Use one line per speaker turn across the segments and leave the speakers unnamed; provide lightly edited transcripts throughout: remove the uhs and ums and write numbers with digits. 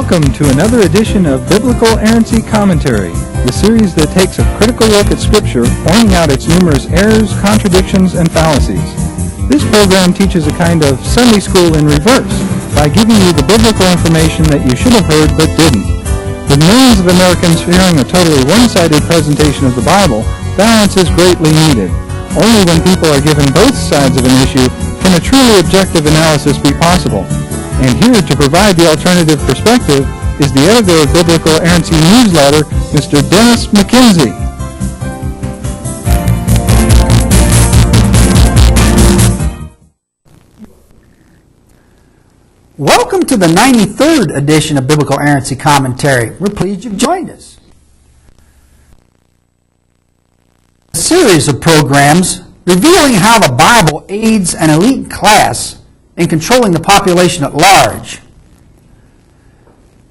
Welcome to another edition of Biblical Errancy Commentary, the series that takes a critical look at Scripture, pointing out its numerous errors, contradictions, and fallacies. This program teaches a kind of Sunday school in reverse by giving you the biblical information that you should have heard but didn't. With millions of Americans hearing a totally one-sided presentation of the Bible, balance is greatly needed. Only when people are given both sides of an issue can a truly objective analysis be possible. And here to provide the alternative perspective is the editor of Biblical Errancy Newsletter, Mr. Dennis McKenzie.
Welcome to the 93rd edition of Biblical Errancy Commentary. We're pleased you've joined us. A series of programs revealing how the Bible aids an elite class in controlling the population at large.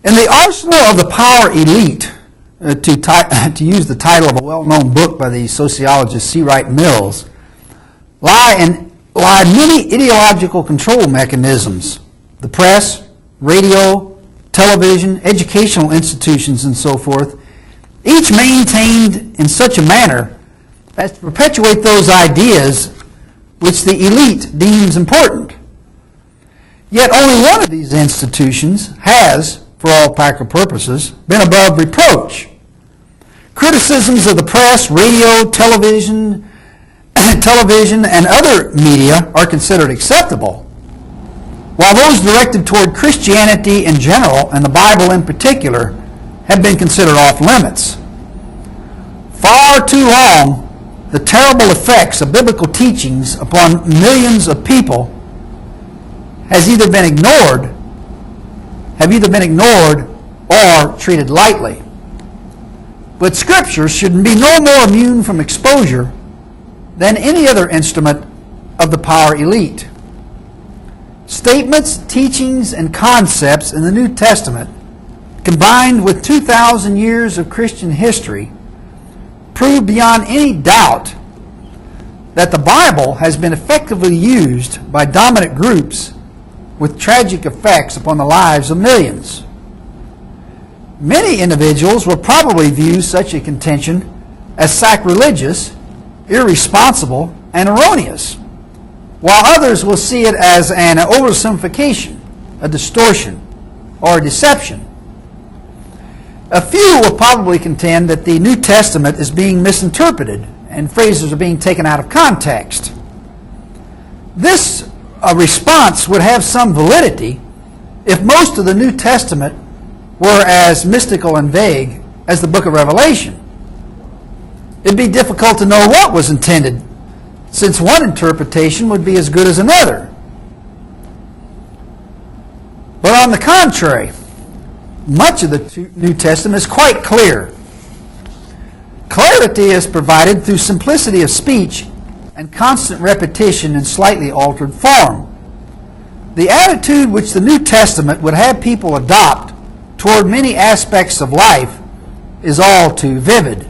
In the arsenal of the power elite, to use the title of a well-known book by the sociologist C. Wright Mills, lie many ideological control mechanisms. The press, radio, television, educational institutions, and so forth, each maintained in such a manner as to perpetuate those ideas which the elite deems important. Yet only one of these institutions has, for all practical purposes, been above reproach. Criticisms of the press, radio, television, and other media are considered acceptable, while those directed toward Christianity in general and the Bible in particular have been considered off limits. Far too long, the terrible effects of biblical teachings upon millions of people have either been ignored or treated lightly. But Scripture should be no more immune from exposure than any other instrument of the power elite. Statements, teachings, and concepts in the New Testament, combined with 2,000 years of Christian history, prove beyond any doubt that the Bible has been effectively used by dominant groups with tragic effects upon the lives of millions. Many individuals will probably view such a contention as sacrilegious, irresponsible, and erroneous, while others will see it as an oversimplification, a distortion, or a deception. A few will probably contend that the New Testament is being misinterpreted and phrases are being taken out of context. This response would have some validity if most of the New Testament were as mystical and vague as the book of Revelation. It'd be difficult to know what was intended, since one interpretation would be as good as another. But on the contrary, much of the New Testament is quite clear. Clarity is provided through simplicity of speech and constant repetition in slightly altered form. The attitude which the New Testament would have people adopt toward many aspects of life is all too vivid.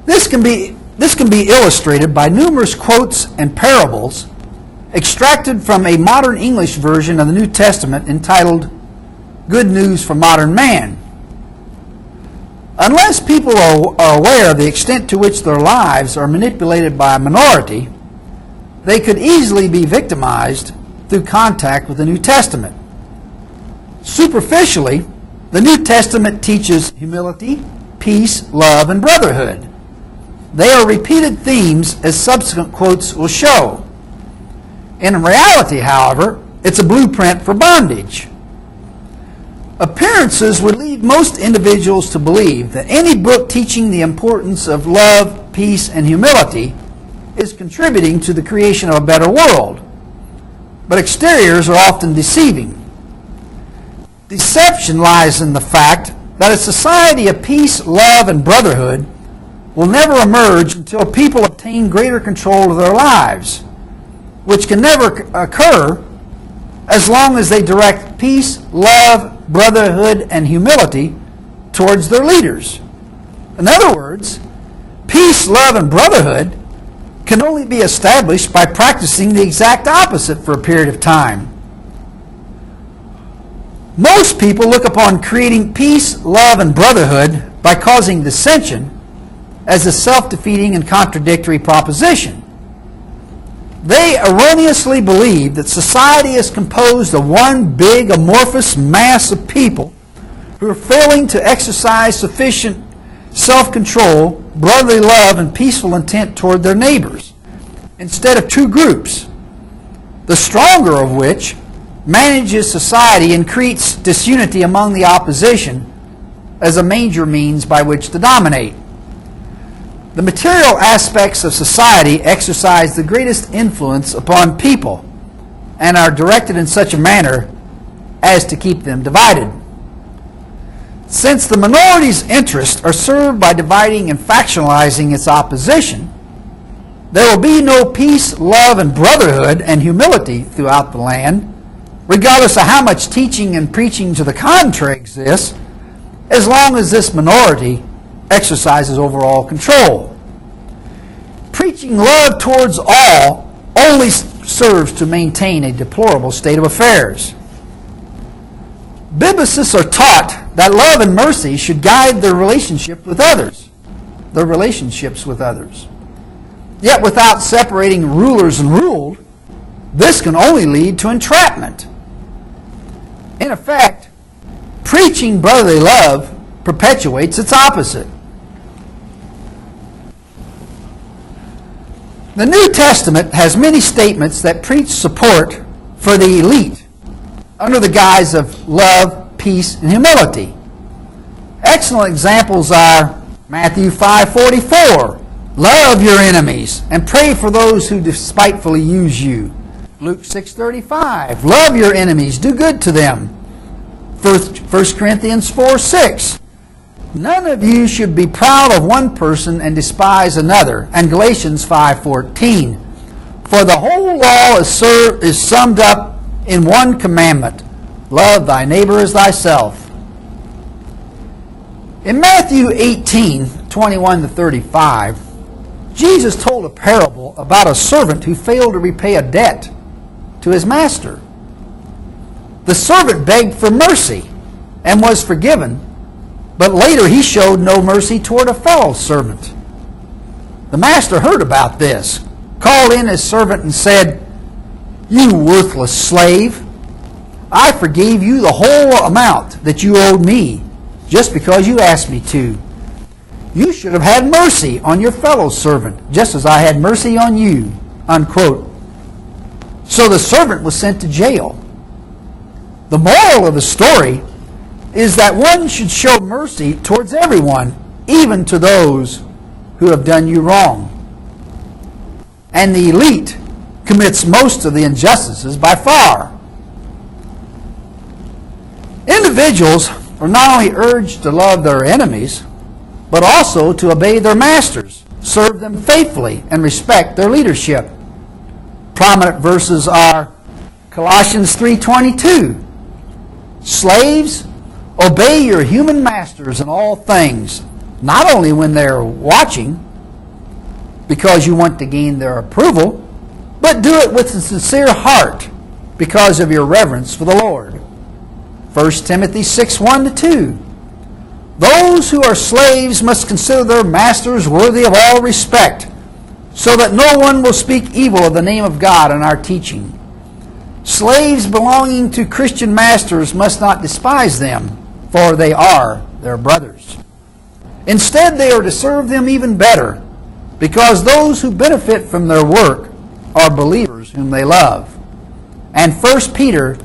This can be illustrated by numerous quotes and parables extracted from a modern English version of the New Testament entitled Good News for Modern Man. Unless people are aware of the extent to which their lives are manipulated by a minority, they could easily be victimized through contact with the New Testament. Superficially, the New Testament teaches humility, peace, love, and brotherhood. They are repeated themes, as subsequent quotes will show. In reality, however, it's a blueprint for bondage. Appearances would lead most individuals to believe that any book teaching the importance of love, peace, and humility is contributing to the creation of a better world. But exteriors are often deceiving. Deception lies in the fact that a society of peace, love, and brotherhood will never emerge until people obtain greater control of their lives, which can never occur as long as they direct peace, love, brotherhood, and humility towards their leaders. In other words, peace, love, and brotherhood can only be established by practicing the exact opposite for a period of time. Most people look upon creating peace, love, and brotherhood by causing dissension as a self-defeating and contradictory proposition. They erroneously believe that society is composed of one big amorphous mass of people who are failing to exercise sufficient self-control, brotherly love, and peaceful intent toward their neighbors, instead of two groups, the stronger of which manages society and creates disunity among the opposition as a major means by which to dominate. The material aspects of society exercise the greatest influence upon people and are directed in such a manner as to keep them divided. Since the minority's interests are served by dividing and factionalizing its opposition, there will be no peace, love, and brotherhood and humility throughout the land, regardless of how much teaching and preaching to the contrary exists, as long as this minority exercises overall control. Preaching love towards all only serves to maintain a deplorable state of affairs. Biblicists are taught that love and mercy should guide their relationships with others. Yet without separating rulers and ruled, this can only lead to entrapment. In effect, preaching brotherly love perpetuates its opposite. The New Testament has many statements that preach support for the elite under the guise of love, peace, and humility. Excellent examples are Matthew 5:44, love your enemies and pray for those who despitefully use you. Luke 6:35, love your enemies, do good to them. 1 Corinthians 4:6, none of you should be proud of one person and despise another. And Galatians 5:14, for the whole law is summed up in one commandment, love thy neighbor as thyself. In Matthew 18:21-35, Jesus told a parable about a servant who failed to repay a debt to his master. The servant begged for mercy and was forgiven, but later he showed no mercy toward a fellow servant. The master heard about this, called in his servant and said, you worthless slave, I forgave you the whole amount that you owed me just because you asked me to. You should have had mercy on your fellow servant, just as I had mercy on you." Unquote. So the servant was sent to jail. The moral of the story is that one should show mercy towards everyone, even to those who have done you wrong. And the elite commits most of the injustices by far. Individuals are not only urged to love their enemies, but also to obey their masters, serve them faithfully, and respect their leadership. Prominent verses are Colossians 3:22. Slaves, obey your human masters in all things, not only when they're watching, because you want to gain their approval, but do it with a sincere heart, because of your reverence for the Lord. 1 Timothy 6:1-2. Those who are slaves must consider their masters worthy of all respect, so that no one will speak evil of the name of God in our teaching. Slaves belonging to Christian masters must not despise them, for they are their brothers. Instead, they are to serve them even better, because those who benefit from their work are believers whom they love. And 1 Peter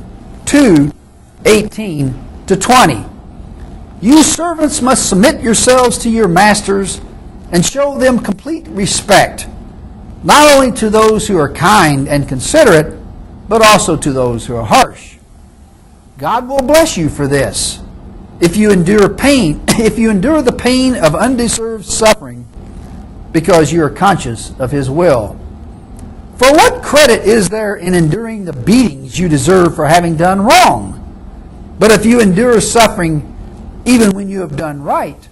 2:18-20. You servants must submit yourselves to your masters and show them complete respect, not only to those who are kind and considerate, but also to those who are harsh. God will bless you for this if you endure pain, if you endure the pain of undeserved suffering, because you are conscious of His will. For what credit is there in enduring the beatings you deserve for having done wrong? But if you endure suffering even when you have done right,